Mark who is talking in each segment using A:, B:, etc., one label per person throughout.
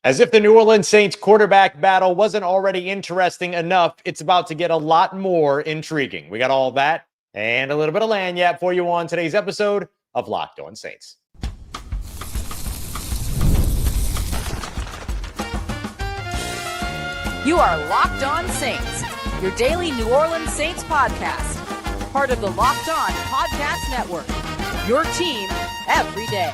A: As if the New Orleans Saints quarterback battle wasn't already interesting enough, it's about to get a lot more intriguing. We got all that and a little bit of lagniappe for you on today's episode of Locked On Saints.
B: You are Locked On Saints, your daily New Orleans Saints podcast. Part of the Locked On Podcast Network, your team every day.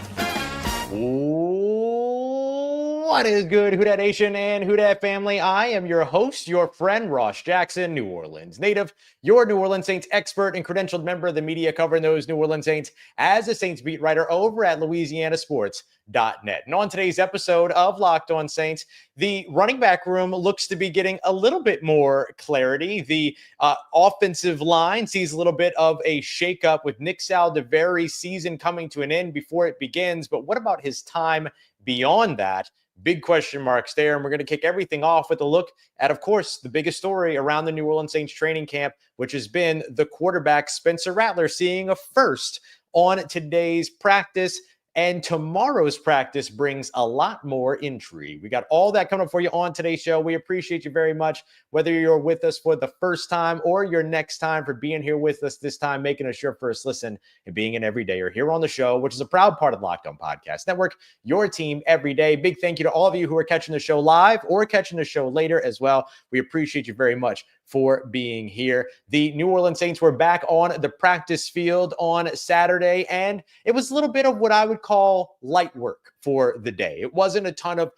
A: What is good, Who Dat Nation and Who Dat family? I am your host, your friend, Ross Jackson, New Orleans native, your New Orleans Saints expert and credentialed member of the media covering those New Orleans Saints as a Saints beat writer over at LouisianaSports.net. And on today's episode of Locked On Saints, the running back room looks to be getting a little bit more clarity. The offensive line sees a little bit of a shakeup with Nick Saldiveri's season coming to an end before it begins. But what about his time beyond that? Big question marks there. And we're going to kick everything off with a look at, of course, the biggest story around the New Orleans Saints training camp, which has been the quarterback Spencer Rattler seeing a first on today's practice. And tomorrow's practice brings a lot more intrigue. We got all that coming up for you on today's show. We appreciate you very much, whether you're with us for the first time or your next time, for being here with us this time, making us your first listen, and being an everydayer here on the show, which is a proud part of the Locked On Podcast Network, your team every day. Big thank you to all of you who are catching the show live or catching the show later as well. We appreciate you very much for being here. The New Orleans Saints were back on the practice field on Saturday, and it was a little bit of what I would call light work for the day. It wasn't a ton of,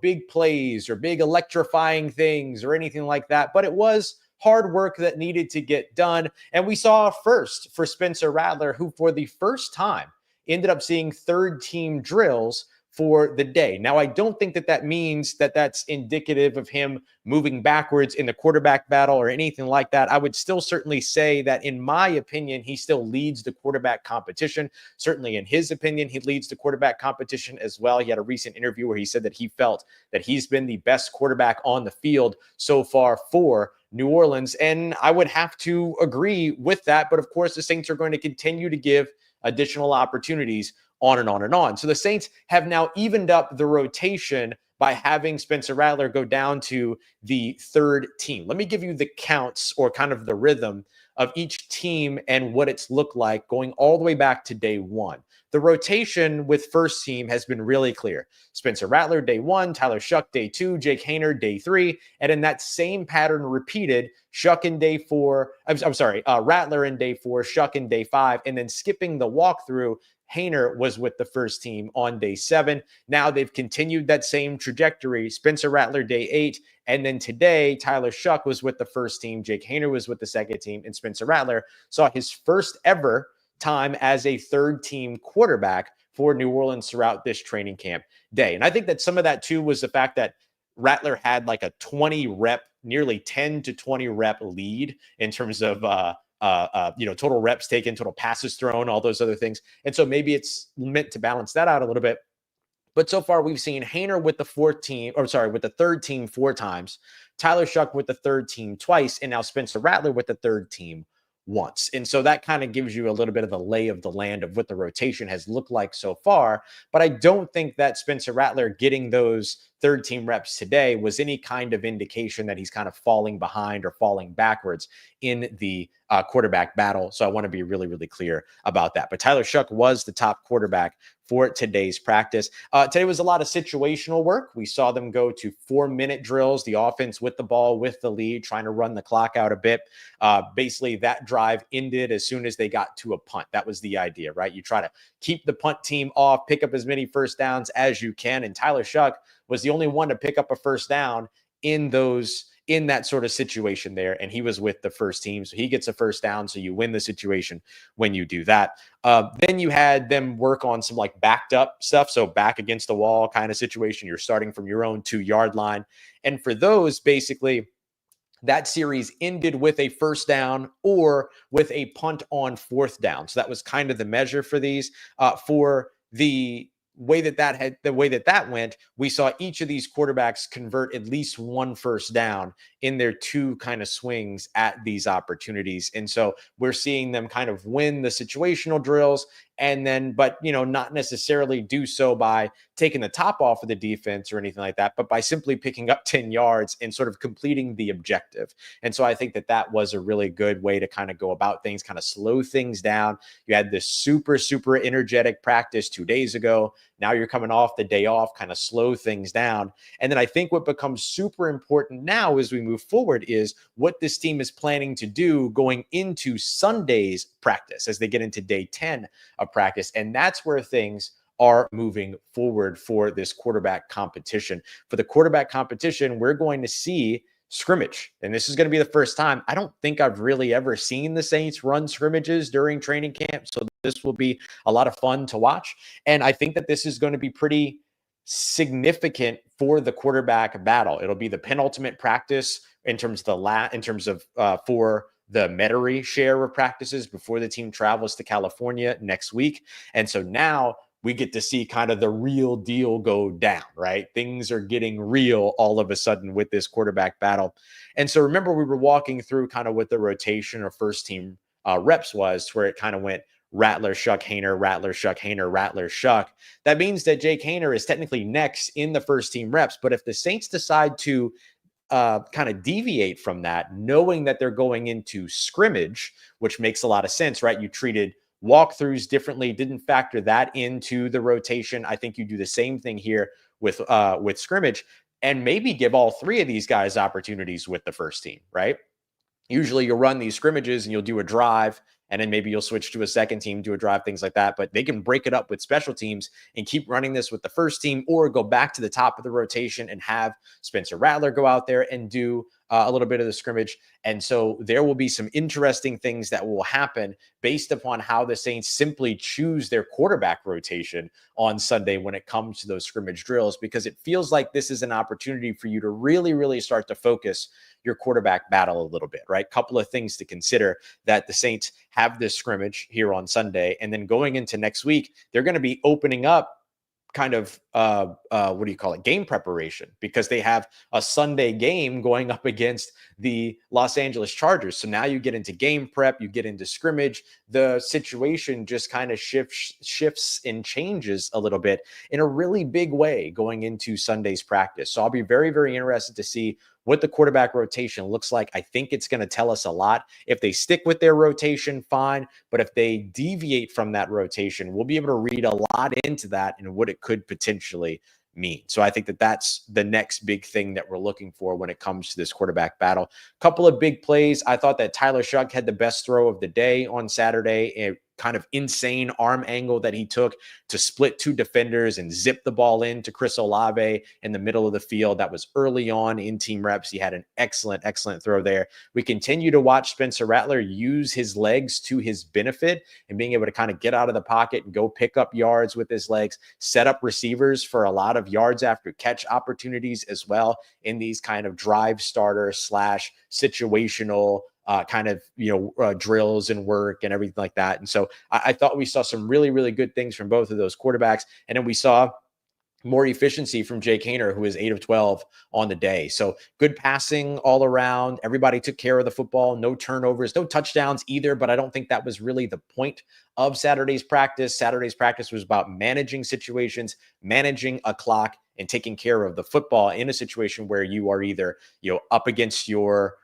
A: big plays or big electrifying things or anything like that, but it was hard work that needed to get done. And we saw a first for Spencer Rattler, who for the first time ended up seeing third team drills for the day. Now, I don't think that means that that's indicative of him moving backwards in the quarterback battle or anything like that. I would still certainly say that, in my opinion, he still leads the quarterback competition. Certainly, in his opinion, he leads the quarterback competition as well. He had a recent interview where he said that he felt that he's been the best quarterback on the field so far for New Orleans. And I would have to agree with that. But of course, the Saints are going to continue to give additional opportunities on and on and on. So the Saints have now evened up the rotation by having Spencer Rattler go down to the third team. Let me give you the counts, or kind of the rhythm of each team and what it's looked like going all the way back to day one. The rotation with first team has been really clear. Spencer Rattler, day one, Tyler Shough, day two, Jake Haener, day three. And in that same pattern repeated, Shough in day four, Rattler in day four, Shough in day five, and then skipping the walkthrough, Haener was with the first team on day seven. Now they've continued that same trajectory. Spencer Rattler, day eight. And then today, Tyler Shough was with the first team. Jake Haener was with the second team. And Spencer Rattler saw his first ever time as a third team quarterback for New Orleans throughout this training camp day. And I think that some of that too was the fact that Rattler had like a 20 rep, nearly 10 to 20 rep lead in terms of, total reps taken, total passes thrown, all those other things. And so maybe it's meant to balance that out a little bit. But so far we've seen Haener with the third team 4 times, Tyler Shough with the third team twice, and now Spencer Rattler with the third team once. And so that kind of gives you a little bit of the lay of the land of what the rotation has looked like so far. But I don't think that Spencer Rattler getting those third team reps today was any kind of indication that he's kind of falling behind or falling backwards in the quarterback battle. So I want to be really, really clear about that. But Tyler Shough was the top quarterback for today's practice. Today was a lot of situational work. We saw them go to 4-minute drills, the offense with the ball, with the lead, trying to run the clock out a bit. Basically, that drive ended as soon as they got to a punt. That was the idea, right? You try to keep the punt team off, pick up as many first downs as you can. And Tyler Shough was the only one to pick up a first down in that sort of situation there. And he was with the first team. So he gets a first down. So you win the situation when you do that. Then you had them work on some like backed up stuff. So back against the wall kind of situation. You're starting from your own 2-yard line. And for those, basically, that series ended with a first down or with a punt on 4th down. So that was kind of the measure for these. For the way that went, we saw each of these quarterbacks convert at least one first down in their 2 kind of swings at these opportunities. And so we're seeing them kind of win the situational drills and then, but, not necessarily do so by taking the top off of the defense or anything like that, but by simply picking up 10 yards and sort of completing the objective. And so I think that that was a really good way to kind of go about things, kind of slow things down. You had this super, super energetic practice 2 days ago. Now you're coming off the day off, kind of slow things down. And then I think what becomes super important now as we move forward is what this team is planning to do going into Sunday's practice as they get into day 10 of practice. And that's where things are moving forward for this quarterback competition. For the quarterback competition, we're going to see scrimmage. And this is going to be the first time. I don't think I've really ever seen the Saints run scrimmages during training camp. So this will be a lot of fun to watch. And I think that this is going to be pretty significant for the quarterback battle. It'll be the penultimate practice in terms of for the Metairie share of practices before the team travels to California next week. And so now we get to see kind of the real deal go down, right? Things are getting real all of a sudden with this quarterback battle. And so remember, we were walking through kind of what the rotation of first team reps was, where it kind of went Rattler, Shough, Haener, Rattler, Shough, Haener, Rattler, Shough. That means that Jake Haener is technically next in the first team reps. But if the Saints decide to kind of deviate from that, knowing that they're going into scrimmage, which makes a lot of sense, right? You treated walkthroughs differently, didn't factor that into the rotation. I think you do the same thing here with scrimmage, and maybe give all three of these guys opportunities with the first team, right? Usually you'll run these scrimmages and you'll do a drive, and then maybe you'll switch to a second team, do a drive, things like that. But they can break it up with special teams and keep running this with the first team, or go back to the top of the rotation and have Spencer Rattler go out there and do a little bit of the scrimmage. And so there will be some interesting things that will happen based upon how the Saints simply choose their quarterback rotation on Sunday when it comes to those scrimmage drills, because it feels like this is an opportunity for you to really, really start to focus your quarterback battle a little bit, right? Couple of things to consider: that the Saints have this scrimmage here on Sunday, and then going into next week, they're going to be opening up kind of game preparation, because they have a Sunday game going up against the Los Angeles Chargers. So now you get into game prep, you get into scrimmage, the situation just kind of shifts and changes a little bit in a really big way going into Sunday's practice. So I'll be very, very interested to see what the quarterback rotation looks like. I think it's going to tell us a lot. If they stick with their rotation, fine. But if they deviate from that rotation, we'll be able to read a lot into that and what it could potentially mean. So I think that that's the next big thing that we're looking for when it comes to this quarterback battle. Couple of big plays. I thought that Tyler Shough had the best throw of the day on Saturday. A kind of insane arm angle that he took to split two defenders and zip the ball into Chris Olave in the middle of the field. That was early on in team reps. He had an excellent, excellent throw there. We continue to watch Spencer Rattler use his legs to his benefit and being able to kind of get out of the pocket and go pick up yards with his legs, set up receivers for a lot of yards after catch opportunities as well in these kind of drive starter / situational drills and work and everything like that. And so I thought we saw some really, really good things from both of those quarterbacks. And then we saw more efficiency from Jake Haener, who is 8 of 12 on the day. So good passing all around. Everybody took care of the football. No turnovers, no touchdowns either. But I don't think that was really the point of Saturday's practice. Saturday's practice was about managing situations, managing a clock, and taking care of the football in a situation where you are either, up against your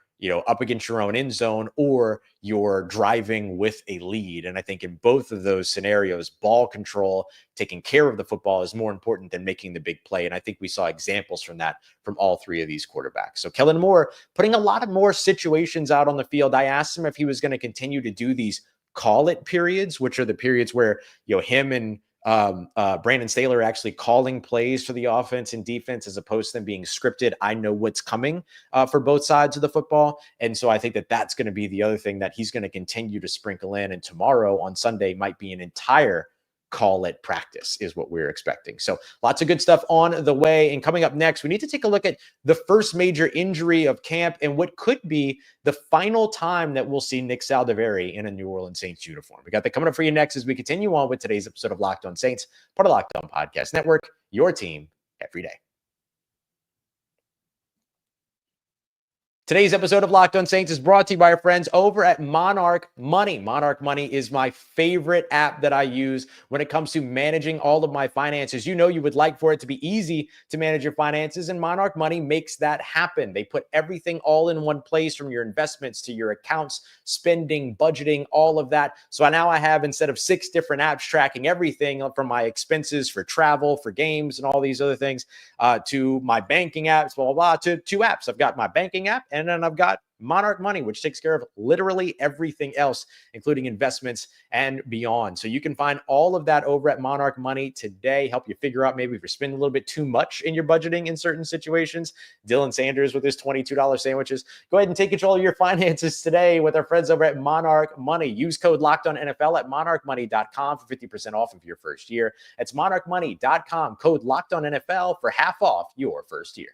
A: own end zone, or you're driving with a lead. And I think in both of those scenarios, ball control, taking care of the football, is more important than making the big play. And I think we saw examples from that from all three of these quarterbacks. So Kellen Moore putting a lot of more situations out on the field. I asked him if he was going to continue to do these call it periods, which are the periods where, him and Brandon Staley actually calling plays for the offense and defense, as opposed to them being scripted. I know what's coming for both sides of the football. And so I think that that's going to be the other thing that he's going to continue to sprinkle in. And tomorrow on Sunday might be an entire call it practice is what we're expecting. So lots of good stuff on the way. And coming up next, we need to take a look at the first major injury of camp and what could be the final time that we'll see Nick Saldiveri in a New Orleans Saints uniform. We got that coming up for you next as we continue on with today's episode of Locked On Saints, part of Locked On Podcast Network, your team every day. Today's episode of Locked On Saints is brought to you by our friends over at Monarch Money. Monarch Money is my favorite app that I use when it comes to managing all of my finances. You know you would like for it to be easy to manage your finances, and Monarch Money makes that happen. They put everything all in one place, from your investments to your accounts, spending, budgeting, all of that. So now I have, instead of 6 different apps tracking everything from my expenses for travel, for games, and all these other things, to my banking apps, blah, blah, blah, to 2 apps. I've got my banking app, and then I've got Monarch Money, which takes care of literally everything else, including investments and beyond. So you can find all of that over at Monarch Money today. Help you figure out maybe if you're spending a little bit too much in your budgeting in certain situations. Dylan Sanders with his $22 sandwiches. Go ahead and take control of your finances today with our friends over at Monarch Money. Use code LOCKEDONNFL at monarchmoney.com for 50% off of your first year. That's monarchmoney.com, code LOCKEDONNFL for half off your first year.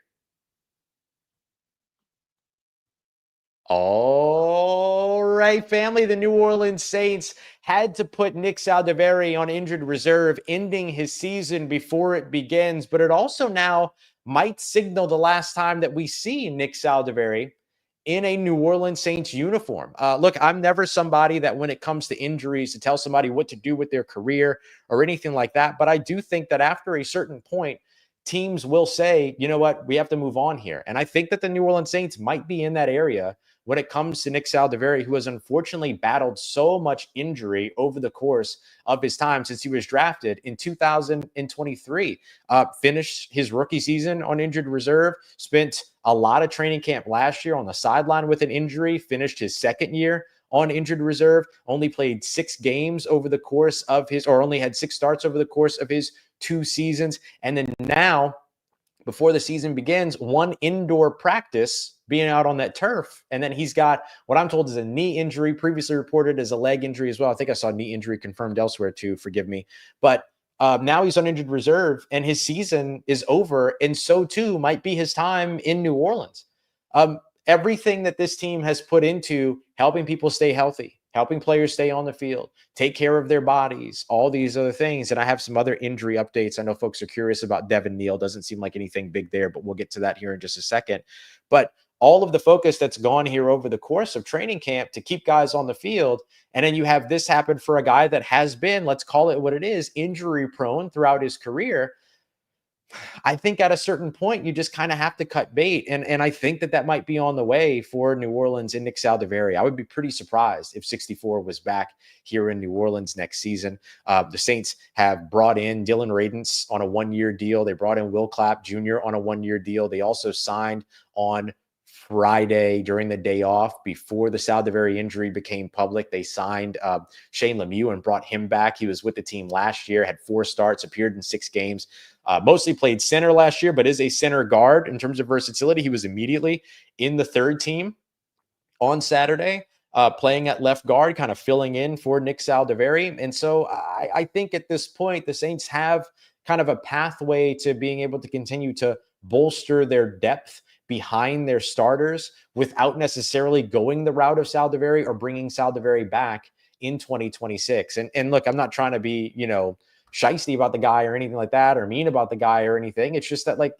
A: All right, family. The New Orleans Saints had to put Nick Saldiveri on injured reserve, ending his season before it begins. But it also now might signal the last time that we see Nick Saldiveri in a New Orleans Saints uniform. Look, I'm never somebody that, when it comes to injuries, to tell somebody what to do with their career or anything like that. But I do think that after a certain point, teams will say, you know what, we have to move on here. And I think that the New Orleans Saints might be in that area when it comes to Nick Saldiveri, who has unfortunately battled so much injury over the course of his time since he was drafted in 2023. Finished his rookie season on injured reserve, spent a lot of training camp last year on the sideline with an injury, finished his second year on injured reserve, only played 6 games over the course of his, or only had 6 starts over the course of his 2 seasons. And then now, before the season begins, 1 indoor practice being out on that turf. And then he's got what I'm told is a knee injury, previously reported as a leg injury as well. I think I saw knee injury confirmed elsewhere too, forgive me. But now he's on injured reserve and his season is over. And so too might be his time in New Orleans. Everything that this team has put into helping people stay healthy, helping players stay on the field, take care of their bodies, all these other things. And I have some other injury updates. I know folks are curious about Devin Neal. Doesn't seem like anything big there, but we'll get to that here in just a second. But all of the focus that's gone here over the course of training camp to keep guys on the field. And then you have this happen for a guy that has been, let's call it what it is, injury prone throughout his career. I think at a certain point, you just kind of have to cut bait. And I think that might be on the way for New Orleans and Nick Saldiveri. I would be pretty surprised if 64 was back here in New Orleans next season. The Saints have brought in Dylan Radunz on a 1-year deal. They brought in Will Clapp Jr. on a 1-year deal. They also signed on Friday during the day off before the Saldiveri injury became public. They signed Shane Lemieux and brought him back. He was with the team last year, had 4 starts, appeared in 6 games, mostly played center last year, but is a center guard in terms of versatility. He was immediately in the 3rd team on Saturday, playing at left guard, kind of filling in for Nick Saldiveri. And so I think at this point, the Saints have kind of a pathway to being able to continue to bolster their depth behind their starters without necessarily going the route of Saldiveri or bringing Saldiveri back in 2026. And look, I'm not trying to be, shysty about the guy or anything like that, or mean about the guy or anything. It's just that, like,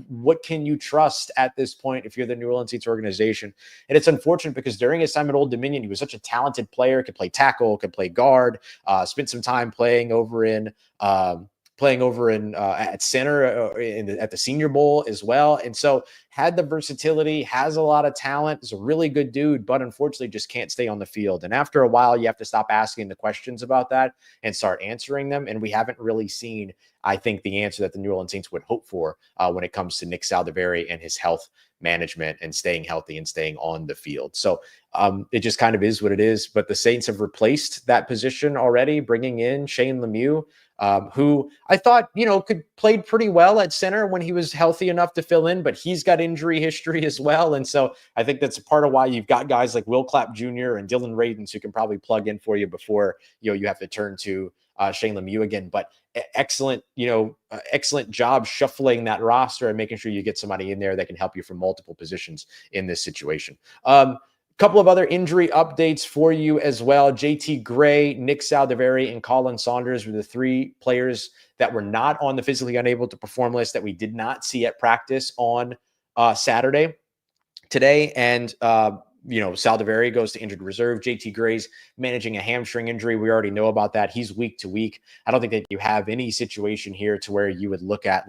A: what can you trust at this point if you're the New Orleans Saints organization? And it's unfortunate because during his time at Old Dominion, he was such a talented player, could play tackle, could play guard, spent some time playing over in at center at the Senior Bowl as well. And so had the versatility, has a lot of talent, is a really good dude, but unfortunately just can't stay on the field. And after a while, you have to stop asking the questions about that and start answering them. And we haven't really seen, I think, the answer that the New Orleans Saints would hope for when it comes to Nick Saldiveri and his health management and staying healthy and staying on the field. So it just kind of is what it is. But the Saints have replaced that position already, bringing in Shane Lemieux, who I thought, played pretty well at center when he was healthy enough to fill in, but he's got injury history as well. And so I think that's a part of why you've got guys like Will Clapp Jr. and Dylan Radunz who can probably plug in for you before, you have to turn to Shane Lemieux again. But excellent job shuffling that roster and making sure you get somebody in there that can help you from multiple positions in this situation. Couple of other injury updates for you as well. JT Gray, Nick Saldiveri, and Colin Saunders were the 3 players that were not on the physically unable to perform list that we did not see at practice on Saturday. today. And, Saldiveri goes to injured reserve. JT Gray's managing a hamstring injury. We already know about that. He's week to week. I don't think that you have any situation here to where you would look at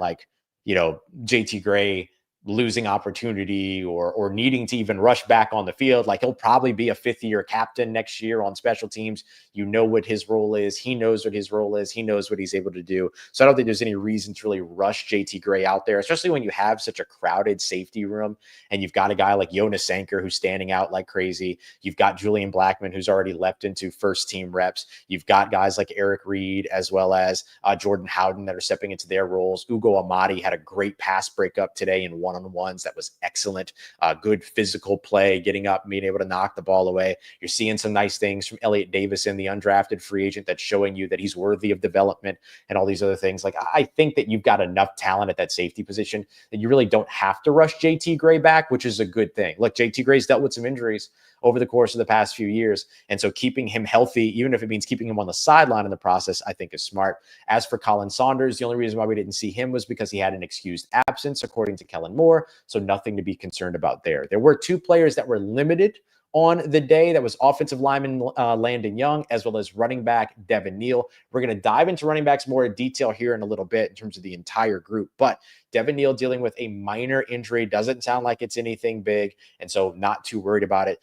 A: JT Gray losing opportunity or needing to even rush back on the field. Like, he'll probably be a 5th-year captain next year on special teams. You know what his role is. He knows what his role is. He knows what he's able to do. So I don't think there's any reason to really rush JT Gray out there, especially when you have such a crowded safety room and you've got a guy like Jonas Sanker who's standing out like crazy. You've got Julian Blackmon who's already leapt into first team reps. You've got guys like Eric Reed as well as Jordan Howden that are stepping into their roles. Ugo Amadi had a great pass breakup today in one-on-ones. That was excellent. Good physical play, getting up, being able to knock the ball away. You're seeing some nice things from Elliott Davison, the undrafted free agent, that's showing you that he's worthy of development and all these other things. Like, I think that you've got enough talent at that safety position that you really don't have to rush JT Gray back, which is a good thing. Look, JT Gray's dealt with some injuries over the course of the past few years. And so keeping him healthy, even if it means keeping him on the sideline in the process, I think is smart. As for Colin Saunders, the only reason why we didn't see him was because he had an excused absence, according to Kellen Moore. So nothing to be concerned about there. There were 2 players that were limited on the day. That was offensive lineman Landon Young, as well as running back Devin Neal. We're going to dive into running backs more in detail here in a little bit in terms of the entire group. But Devin Neal dealing with a minor injury. Doesn't sound like it's anything big, and so not too worried about it.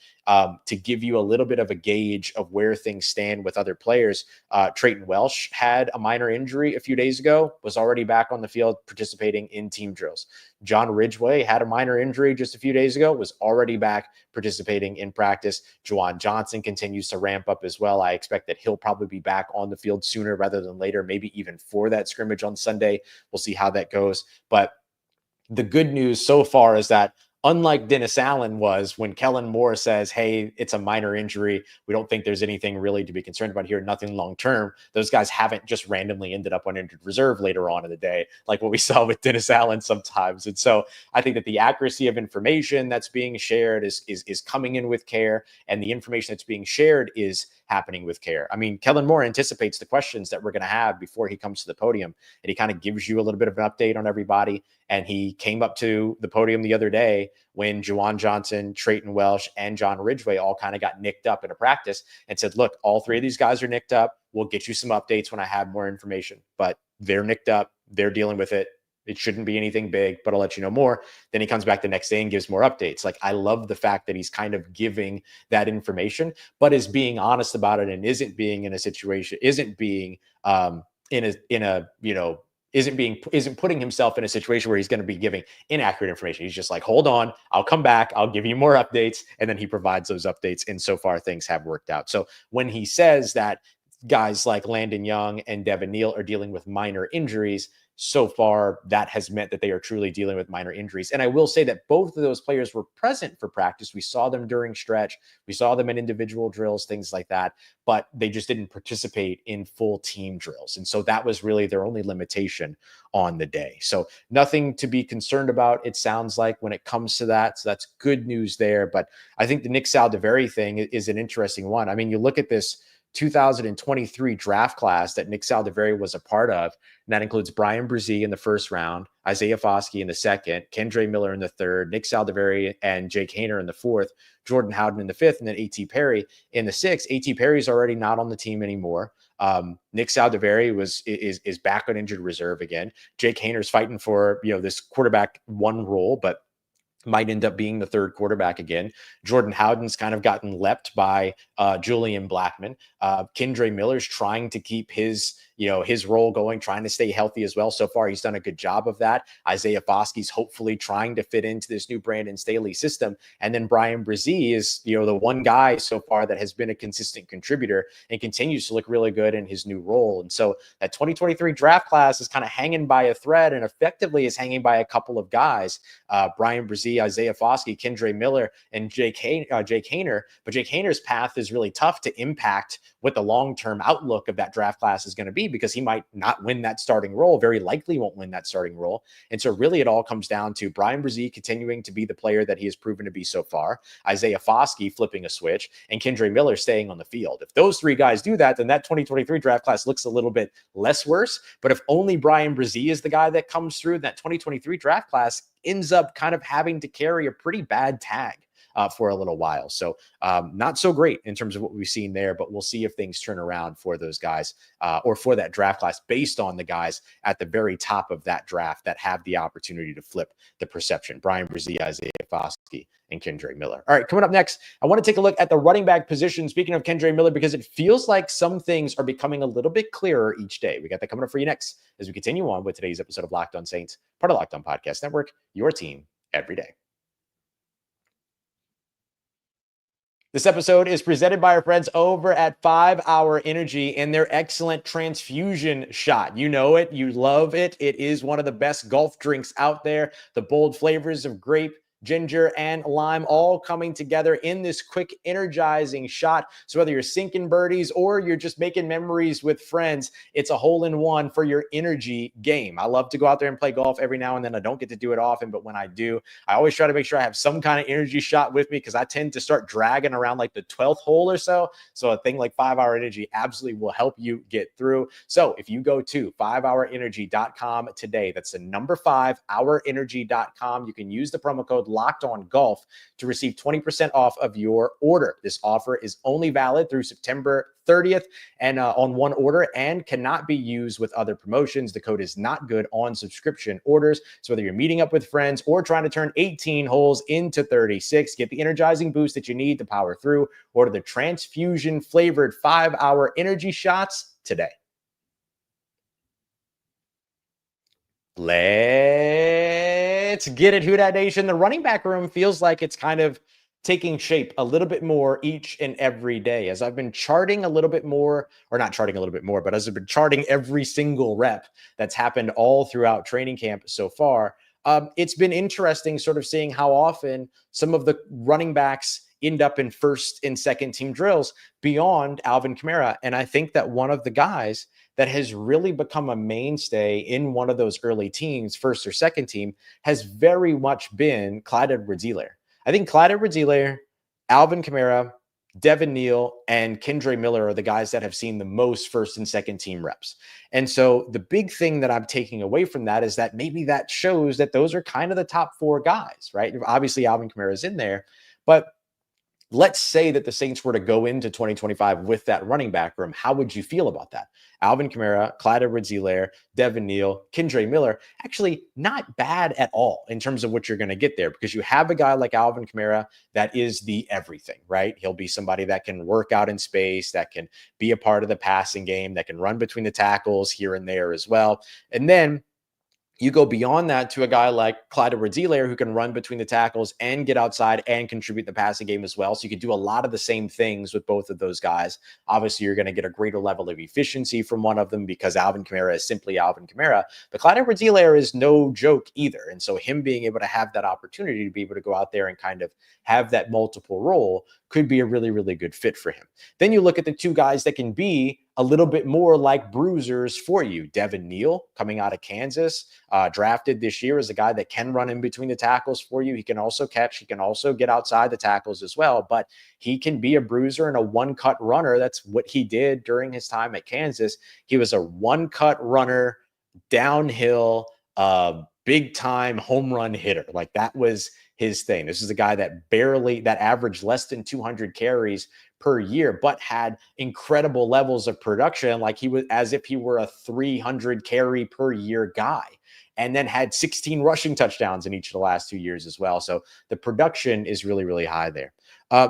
A: To give you a little bit of a gauge of where things stand with other players, Trayton Welsh had a minor injury a few days ago, was already back on the field participating in team drills. John Ridgway had a minor injury just a few days ago, was already back participating in practice. Juwan Johnson continues to ramp up as well. I expect that he'll probably be back on the field sooner rather than later, maybe even for that scrimmage on Sunday. We'll see how that goes. But the good news so far is that, unlike Dennis Allen was when Kellen Moore says, hey, it's a minor injury, we don't think there's anything really to be concerned about here, nothing long-term, those guys haven't just randomly ended up on injured reserve later on in the day, like what we saw with Dennis Allen sometimes. And so I think that the accuracy of information that's being shared is coming in with care, and the information that's being shared is happening with care. I mean, Kellen Moore anticipates the questions that we're going to have before he comes to the podium, and he kind of gives you a little bit of an update on everybody. And he came up to the podium the other day when Juwan Johnson, Trayton Welsh, and John Ridgway all kind of got nicked up in a practice and said, look, all 3 of these guys are nicked up. We'll get you some updates when I have more information, but they're nicked up. They're dealing with it. It shouldn't be anything big, but I'll let you know more. Then he comes back the next day and gives more updates. Like, I love the fact that he's kind of giving that information, but is being honest about it and isn't being in a situation, isn't putting himself in a situation where he's going to be giving inaccurate information. He's just like, hold on, I'll come back, I'll give you more updates. And then he provides those updates. And so far things have worked out. So when he says that guys like Landon Young and Devin Neal are dealing with minor injuries, so far that has meant that they are truly dealing with minor injuries. And I will say that both of those players were present for practice. We saw them during stretch. We saw them in individual drills, things like that, but they just didn't participate in full team drills. And so that was really their only limitation on the day. So nothing to be concerned about, it sounds like, when it comes to that. So that's good news there. But I think the Nick Saldiveri thing is an interesting one. I mean, you look at this 2023 draft class that Nick Saldiveri was a part of, and that includes Brian Brzee in the first round, Isaiah Foskey in the second, Kendre Miller in the third, Nick Saldiveri and Jake Haener in the fourth, Jordan Howden in the fifth, and then A.T. Perry in the sixth. A.T. Perry's already not on the team anymore. Nick Saldiveri is back on injured reserve again. Jake Haener's fighting for this quarterback one role, but might end up being the third quarterback again. Jordan Howden's kind of gotten leapt by Julian Blackmon. Kendre Miller's trying to keep his role going, trying to stay healthy as well. So far, he's done a good job of that. Isaiah Foskey's hopefully trying to fit into this new Brandon Staley system. And then Brian Brzee is, the one guy so far that has been a consistent contributor and continues to look really good in his new role. And so that 2023 draft class is kind of hanging by a thread, and effectively is hanging by a couple of guys, Brian Brzee, Isaiah Foskey, Kendre Miller, and Jake Haener. But Jake Haener's path is really tough to impact what the long-term outlook of that draft class is going to be, because he might not win that starting role, very likely won't win that starting role. And so really it all comes down to Bryan Bresee continuing to be the player that he has proven to be so far, Isaiah Foskey flipping a switch, and Kendre Miller staying on the field. If those three guys do that, then that 2023 draft class looks a little bit less worse. But if only Bryan Bresee is the guy that comes through, that 2023 draft class ends up kind of having to carry a pretty bad tag for a little while. So not so great in terms of what we've seen there, but we'll see if things turn around for those guys or for that draft class based on the guys at the very top of that draft that have the opportunity to flip the perception. Bryan Bresee, Isaiah Foskey, and Kendre Miller. All right, coming up next, I want to take a look at the running back position. Speaking of Kendre Miller, because it feels like some things are becoming a little bit clearer each day. We got that coming up for you next as we continue on with today's episode of Locked On Saints, part of Locked On Podcast Network, your team every day. This episode is presented by our friends over at 5 Hour Energy and their excellent transfusion shot. You know it. You love it. It is one of the best golf drinks out there. The bold flavors of grape, ginger, and lime all coming together in this quick, energizing shot. So whether you're sinking birdies or you're just making memories with friends, it's a hole-in-one for your energy game. I love to go out there and play golf every now and then. I don't get to do it often, but when I do, I always try to make sure I have some kind of energy shot with me, because I tend to start dragging around like the 12th hole or so. So a thing like 5 Hour Energy absolutely will help you get through. So if you go to 5hourenergy.com today, that's the number 5hourenergy.com. You can use the promo code Locked On Golf to receive 20% off of your order. This offer is only valid through September 30th and on one order, and cannot be used with other promotions. The code is not good on subscription orders. So whether you're meeting up with friends or trying to turn 18 holes into 36, get the energizing boost that you need to power through. Order the transfusion flavored 5 Hour Energy shots today. Let's get it, Who Dat Nation. The running back room feels like it's kind of taking shape a little bit more each and every day, as I've been charting a little bit more, or not charting a little bit more, but as I've been charting every single rep that's happened all throughout training camp so far. It's been interesting sort of seeing how often some of the running backs end up in first and second team drills beyond Alvin Kamara. And I think that one of the guys that has really become a mainstay in one of those early teams, first or second team, has very much been Clyde Edwards-Helaire. I think Clyde Edwards-Helaire, Alvin Kamara, Devin Neal, and Kendre Miller are the guys that have seen the most first and second team reps. And so the big thing that I'm taking away from that is that maybe that shows that those are kind of the top 4 guys, right? Obviously, Alvin Kamara is in there, but let's say that the Saints were to go into 2025 with that running back room. How would you feel about that? Alvin Kamara, Clyde Edwards-Helaire, Devin Neal, Kendre Miller, actually not bad at all in terms of what you're going to get there, because you have a guy like Alvin Kamara that is the everything, right? He'll be somebody that can work out in space, that can be a part of the passing game, that can run between the tackles here and there as well. And then you go beyond that to a guy like Clyde Edwards-Helaire, who can run between the tackles and get outside and contribute the passing game as well. So you could do a lot of the same things with both of those guys. Obviously, you're going to get a greater level of efficiency from one of them because Alvin Kamara is simply Alvin Kamara. But Clyde Edwards-Helaire is no joke either. And so him being able to have that opportunity to be able to go out there and kind of have that multiple role could be a really, really good fit for him. Then you look at the two guys that can be a little bit more like bruisers for you. Devin Neal, coming out of Kansas, drafted this year, as a guy that can run in between the tackles for you. He can also catch. He can also get outside the tackles as well, but he can be a bruiser and a one-cut runner. That's what he did during his time at Kansas. He was a one-cut runner, downhill, big-time home run hitter. Like, that was his thing. This is a guy that averaged less than 200 carries per year, but had incredible levels of production, like he was, as if he were a 300 carry per year guy, and then had 16 rushing touchdowns in each of the last 2 years as well. So the production is really, really high there.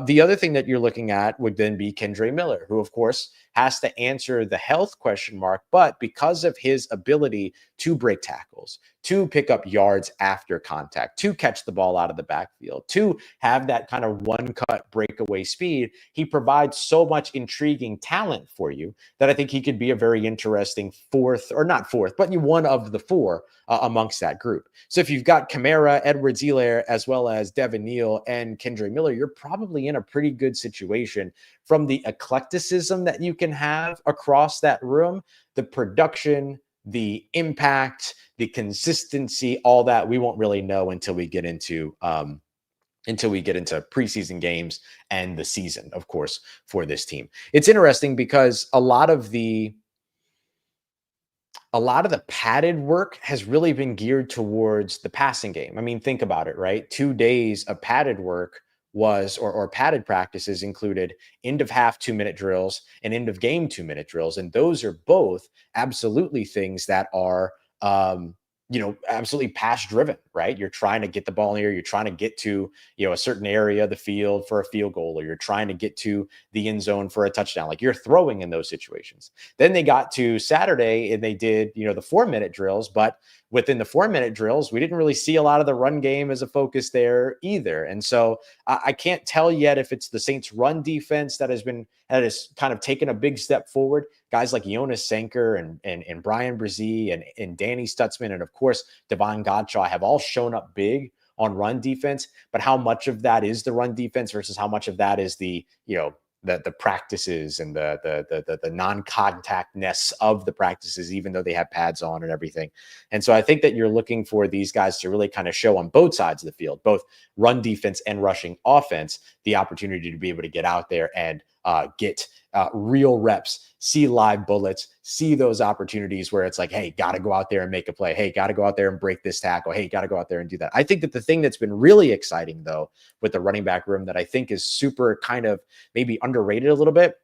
A: The other thing that you're looking at would then be Kendre Miller, who, of course, has to answer the health question mark, but because of his ability to break tackles, to pick up yards after contact, to catch the ball out of the backfield, to have that kind of one-cut breakaway speed, he provides so much intriguing talent for you that I think he could be a very interesting one of the 4 amongst that group. So if you've got Kamara, Edwards-Helaire, as well as Devin Neal and Kendre Miller, you're probably probably in a pretty good situation from the eclecticism that you can have across that room, the production, the impact, the consistency, all that we won't really know until we get into preseason games and the season, of course, for this team. It's interesting because a lot of the padded work has really been geared towards the passing game. I mean, think about it, right? 2 days of padded work was, or padded practices included end of half 2-minute drills and end of game 2-minute drills. And those are both absolutely things that are, absolutely pass driven, right? You're trying to get the ball in the air. You're trying to get to, a certain area of the field for a field goal, or you're trying to get to the end zone for a touchdown. Like, you're throwing in those situations. Then they got to Saturday and they did, the 4-minute drills, but within the 4-minute drills, we didn't really see a lot of the run game as a focus there either. And so I can't tell yet if it's the Saints run defense that has kind of taken a big step forward. Guys like Jonas Sanker and Brian Brzee and Danny Stutzman, and of course, Devon Godshaw have all shown up big on run defense, but how much of that is the run defense versus how much of that is the practices and the non-contactness of the practices, even though they have pads on and everything. And so I think that you're looking for these guys to really kind of show on both sides of the field, both run defense and rushing offense, the opportunity to be able to get out there and get real reps, see live bullets, see those opportunities where it's like, hey, got to go out there and make a play. Hey, got to go out there and break this tackle. Hey, got to go out there and do that. I think that the thing that's been really exciting, though, with the running back room that I think is super kind of maybe underrated a little bit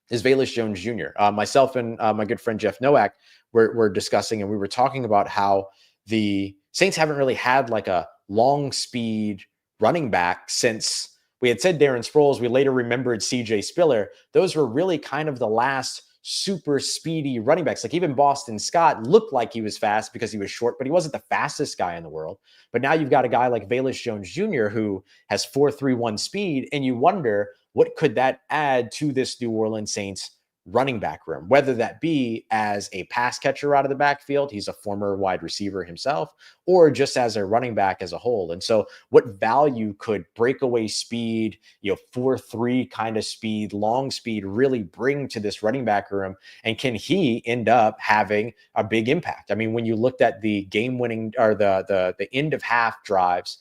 A: is Velus Jones Jr. Myself and my good friend Jeff Nowak were discussing, and we were talking about how the Saints haven't really had like a long speed running back since we had said Darren Sproles. We later remembered CJ Spiller. Those were really kind of the last super speedy running backs. Like, even Boston Scott looked like he was fast because he was short, but he wasn't the fastest guy in the world. But now you've got a guy like Velus Jones Jr. who has 4.31 speed, and you wonder, what could that add to this New Orleans Saints running back room, whether that be as a pass catcher out of the backfield, he's a former wide receiver himself, or just as a running back as a whole. And so what value could breakaway speed, 4.3 kind of speed, long speed really bring to this running back room? And can he end up having a big impact? I mean, when you looked at the game winning or the end of half drives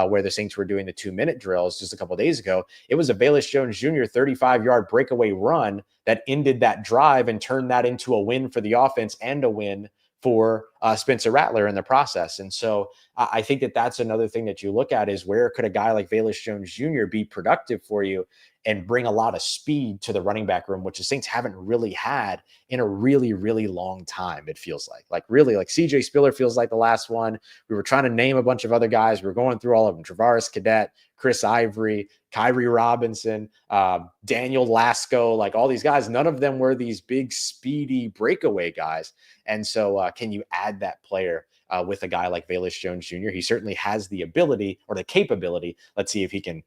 A: where the Saints were doing the 2-minute drills just a couple of days ago, it was a Velus Jones Jr. 35-yard breakaway run that ended that drive and turned that into a win for the offense and a win for Spencer Rattler in the process. And so I think that that's another thing that you look at is, where could a guy like Velus Jones Jr. be productive for you and bring a lot of speed to the running back room, which the Saints haven't really had in a really, really long time. It feels like really, like CJ Spiller feels like the last one. We were trying to name a bunch of other guys. We were going through all of them: Travaris Cadet, Chris Ivory, Kyrie Robinson, Daniel Lasco, like all these guys. None of them were these big, speedy breakaway guys. And so can you add that player with a guy like Velus Jones Jr.? He certainly has the ability or the capability. Let's see if he can,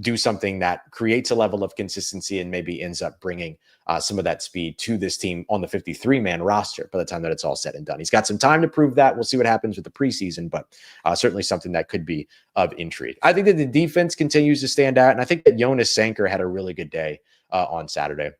A: do something that creates a level of consistency and maybe ends up bringing some of that speed to this team on the 53-man roster by the time that it's all said and done. He's got some time to prove that. We'll see what happens with the preseason, but certainly something that could be of intrigue. I think that the defense continues to stand out, and I think that Jonas Sanker had a really good day on Saturday.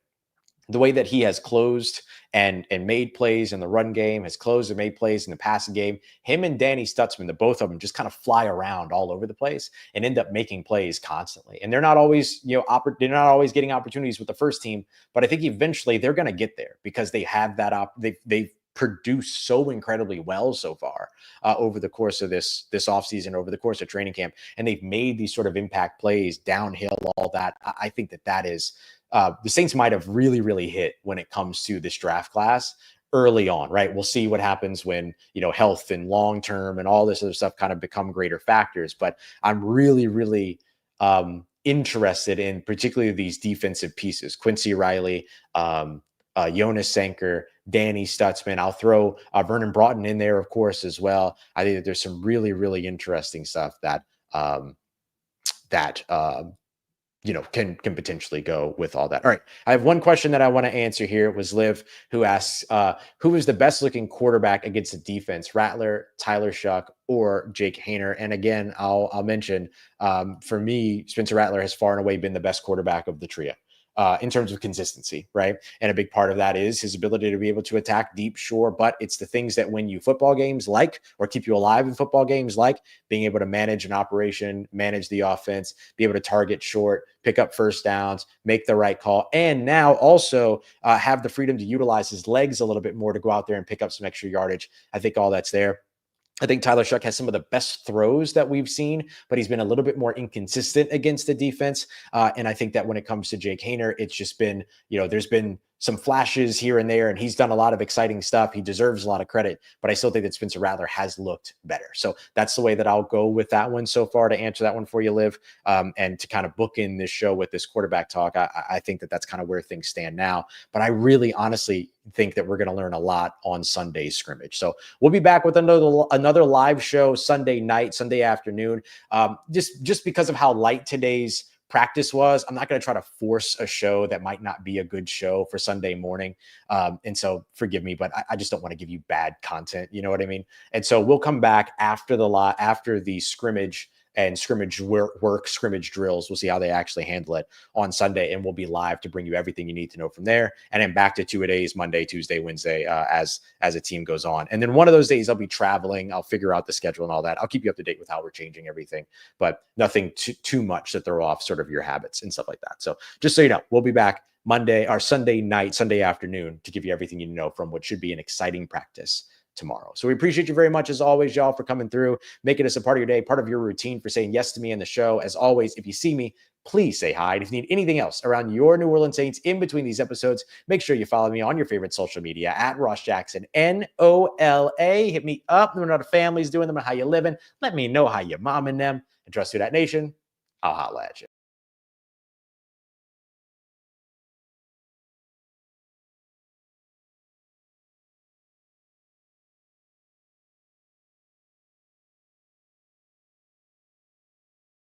A: The way that he has closed and made plays in the run game, has closed and made plays in the passing game. Him and Danny Stutzman, the both of them, just kind of fly around all over the place and end up making plays constantly. And they're not always, they're not always getting opportunities with the first team, but I think eventually they're going to get there because they have that they've produced so incredibly well so far over the course of this offseason, over the course of training camp, and they've made these sort of impact plays downhill, all that. I think that is the Saints might have really, really hit when it comes to this draft class early on, right? We'll see what happens when, health and long-term and all this other stuff kind of become greater factors. But I'm really, really interested in particularly these defensive pieces: Quincy Riley, Jonas Sanker, Danny Stutzman. I'll throw Vernon Broughton in there, of course, as well. I think that there's some really, really interesting stuff that can potentially go with all that. All right. I have one question that I want to answer here. It was Liv who asks, who is the best looking quarterback against the defense, Rattler, Tyler Shough, or Jake Haener? And again, I'll mention, for me, Spencer Rattler has far and away been the best quarterback of the trio. In terms of consistency, right? And a big part of that is his ability to be able to attack deep, sure, but it's the things that win you football games or keep you alive in football games, like being able to manage an operation, manage the offense, be able to target short, pick up first downs, make the right call, and now also have the freedom to utilize his legs a little bit more to go out there and pick up some extra yardage. I think all that's there. I think Tyler Shough has some of the best throws that we've seen, but he's been a little bit more inconsistent against the defense. And I think that when it comes to Jake Haener, it's just been, there's been some flashes here and there, and he's done a lot of exciting stuff. He deserves a lot of credit, but I still think that Spencer Rattler has looked better. So that's the way that I'll go with that one so far to answer that one for you, Liv. And to kind of book in this show with this quarterback talk, I think that that's kind of where things stand now. But I really honestly think that we're going to learn a lot on Sunday's scrimmage. So we'll be back with another live show Sunday night, Sunday afternoon. Just because of how light today's practice was, I'm not going to try to force a show that might not be a good show for Sunday morning. And so forgive me, but I just don't want to give you bad content. You know what I mean? And so we'll come back after the scrimmage and scrimmage work, scrimmage drills. We'll see how they actually handle it on Sunday, and we'll be live to bring you everything you need to know from there. And then back to 2-a-days, Monday, Tuesday, Wednesday, as a team goes on. And then one of those days I'll be traveling. I'll figure out the schedule and all that. I'll keep you up to date with how we're changing everything, but nothing too much to throw off sort of your habits and stuff like that. So just so you know, we'll be back Monday or Sunday night, Sunday afternoon to give you everything you need to know from what should be an exciting practice tomorrow. So we appreciate you very much, as always, y'all, for coming through, making us a part of your day, part of your routine, for saying yes to me in the show. As always, if you see me, please say hi. And if you need anything else around your New Orleans Saints in between these episodes, make sure you follow me on your favorite social media at Ross Jackson, NOLA. Hit me up. Let me know how the family's doing them and how you living. Let me know how you're momming them. And trust Who Dat Nation, I'll holla at you.